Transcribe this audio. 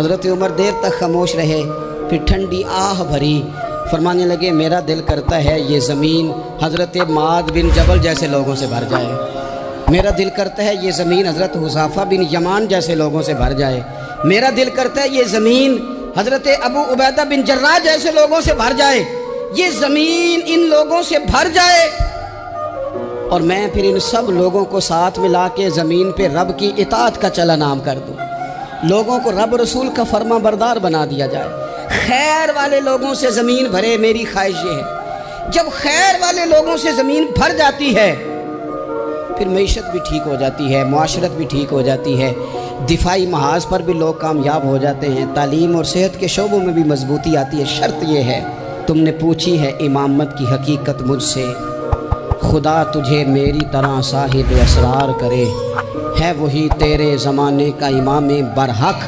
حضرت عمر دیر تک خاموش رہے، پھر ٹھنڈی آہ بھری، فرمانے لگے میرا دل کرتا ہے یہ زمین حضرت معاذ بن جبل جیسے لوگوں سے بھر جائے، میرا دل کرتا ہے یہ زمین حضرت حذیفہ بن یمان جیسے لوگوں سے بھر جائے، میرا دل کرتا ہے یہ زمین حضرت ابو عبیدہ بن جراح جیسے لوگوں سے بھر جائے، یہ زمین ان لوگوں سے بھر جائے اور میں پھر ان سب لوگوں کو ساتھ ملا کے زمین پہ رب کی اطاعت کا چلن عام کر دوں، لوگوں کو رب رسول کا فرما بردار بنا دیا جائے، خیر والے لوگوں سے زمین بھرے۔ میری خواہش یہ ہے جب خیر والے لوگوں سے زمین بھر جاتی ہے پھر معیشت بھی ٹھیک ہو جاتی ہے، معاشرت بھی ٹھیک ہو جاتی ہے، دفاعی محاذ پر بھی لوگ کامیاب ہو جاتے ہیں، تعلیم اور صحت کے شعبوں میں بھی مضبوطی آتی ہے۔ شرط یہ ہے تم نے پوچھی ہے امامت کی حقیقت مجھ سے، خدا تجھے میری طرح صاحب اسرار کرے، ہے وہی تیرے زمانے کا امام برحق